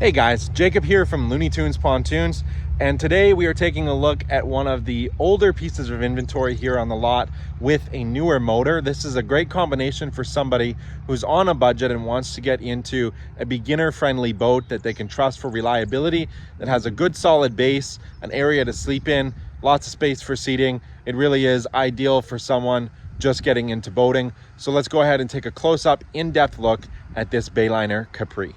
Hey guys, Jacob here from Looney Tunes Pontoons, and today we are taking a look at one of the older pieces of inventory here on the lot with a newer motor. This is a great combination for somebody who's on a budget and wants to get into a beginner-friendly boat that they can trust for reliability, that has a good solid base, an area to sleep in, lots of space for seating. It really is ideal for someone just getting into boating. So let's go ahead and take a close-up, in-depth look at this Bayliner Capri.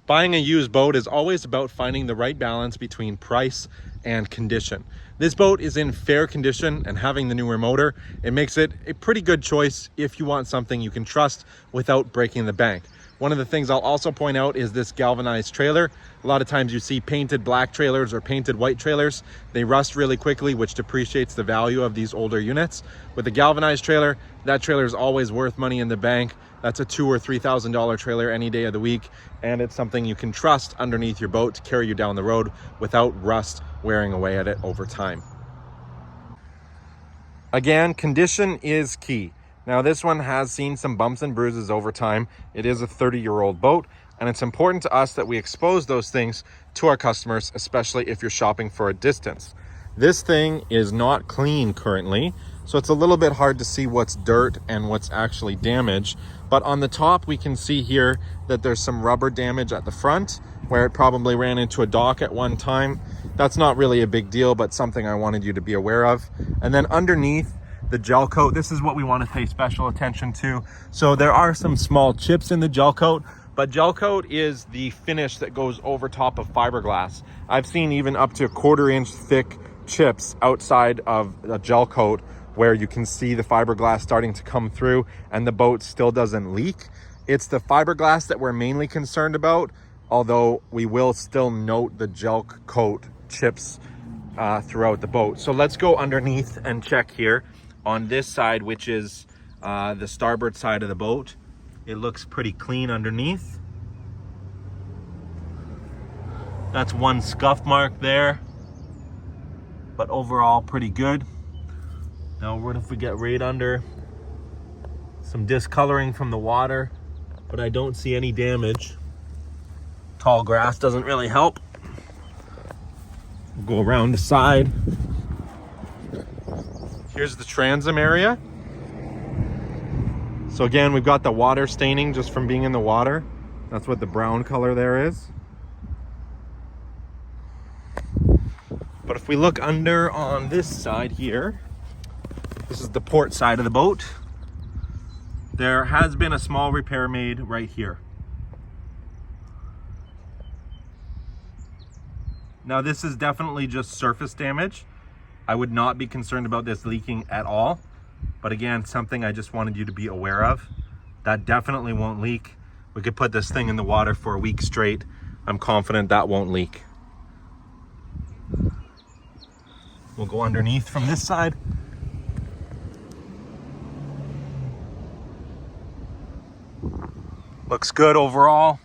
Buying a used boat is always about finding the right balance between price and condition. This boat is in fair condition, and having the newer motor, it makes it a pretty good choice if you want something you can trust without breaking the bank. One of the things I'll also point out is this galvanized trailer. A lot of times you see painted black trailers or painted white trailers. They rust really quickly, which depreciates the value of these older units. With a galvanized trailer, that trailer is always worth money in the bank. That's a $2,000 or $3,000 trailer any day of the week, and it's something you can trust underneath your boat to carry you down the road without rust wearing away at it over time. Again, condition is key. Now this one has seen some bumps and bruises over time. It is a 30-year-old boat, and it's important to us that we expose those things to our customers, especially if you're shopping for a distance. This thing is not clean currently, so it's a little bit hard to see what's dirt and what's actually damage. But on the top, we can see here that there's some rubber damage at the front where it probably ran into a dock at one time. That's not really a big deal, but something I wanted you to be aware of. And then underneath the gel coat, this is what we want to pay special attention to. So there are some small chips in the gel coat, but gel coat is the finish that goes over top of fiberglass. I've seen even up to 1/4 inch thick chips outside of a gel coat where you can see the fiberglass starting to come through and the boat still doesn't leak. It's the fiberglass that we're mainly concerned about, although we will still note the gel coat chips throughout the boat. So let's go underneath and check here on this side, which is the starboard side of the boat. It looks pretty clean underneath. That's one scuff mark there, but overall pretty good. Now what if we get right under? Some discoloring from the water, but I don't see any damage. Tall grass doesn't really help. We'll go around the side. Here's the transom area. So again, we've got the water staining just from being in the water. That's what the brown color there is. But if we look under on this side here, this is the port side of the boat. There has been a small repair made right here. Now this is definitely just surface damage. I would not be concerned about this leaking at all. But again, something I just wanted you to be aware of. That definitely won't leak. We could put this thing in the water for a week straight. I'm confident that won't leak. We'll go underneath from this side. Looks good overall.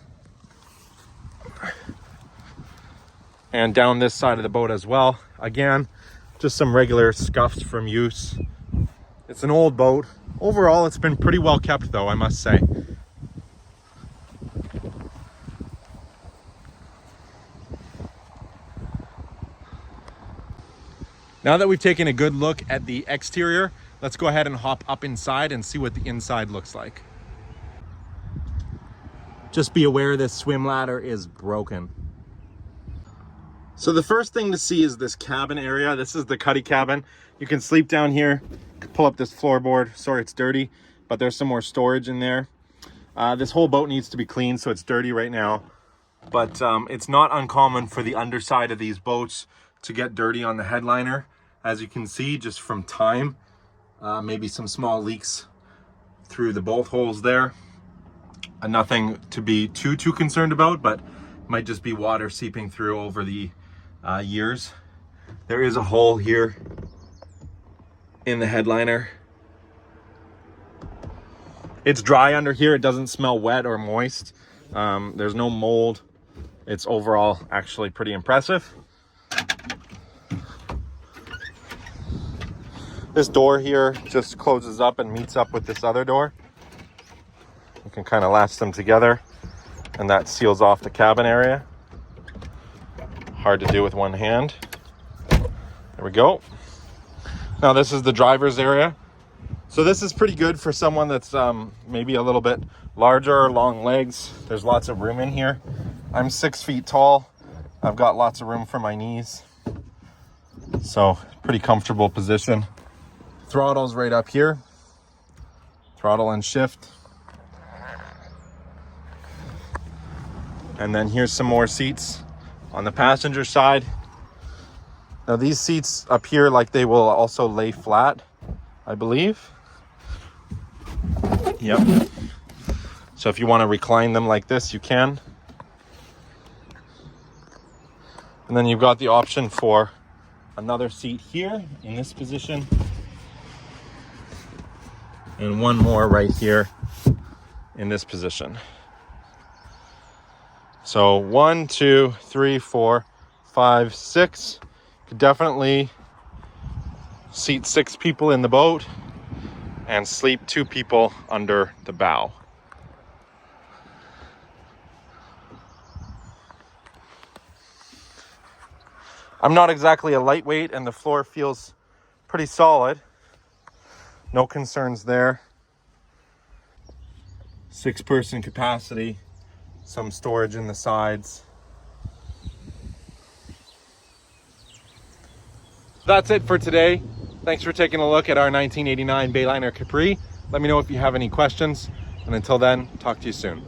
And down this side of the boat as well. Again, just some regular scuffs from use. It's an old boat. Overall, it's been pretty well kept though, I must say. Now that we've taken a good look at the exterior, let's go ahead and hop up inside and see what the inside looks like. Just be aware this swim ladder is broken. So the first thing to see is this cabin area. This is the cuddy cabin. You can sleep down here, pull up this floorboard. Sorry, it's dirty, but there's some more storage in there. This whole boat needs to be cleaned, so it's dirty right now. but it's not uncommon for the underside of these boats to get dirty on the headliner. As you can see, just from time, maybe some small leaks through the bolt holes there. Nothing to be too concerned about, but might just be water seeping through over the years. There is a hole here in the headliner. It's dry under here. It doesn't smell wet or moist. There's no mold. It's overall actually pretty impressive. This door here just closes up and meets up with this other door. You can kind of latch them together, and that seals off the cabin area. Hard to do with one hand. There we go. Now this is the driver's area. So this is pretty good for someone that's maybe a little bit larger, long legs. There's lots of room in here. I'm 6 feet tall. I've got lots of room for my knees. So pretty comfortable position. Throttle's right up here. Throttle and shift. And then here's some more seats on the passenger side. Now these seats up here, like, they will also lay flat, I believe. Yep. So if you want to recline them like this, you can. And then you've got the option for another seat here in this position. And one more right here in this position. So 1, 2, 3, 4, 5, 6. Could definitely seat 6 people in the boat and sleep 2 people under the bow. I'm not exactly a lightweight, and the floor feels pretty solid. No concerns there. 6-person capacity, some storage in the sides. That's it for today. Thanks for taking a look at our 1989 Bayliner Capri. Let me know if you have any questions, and until then, talk to you soon.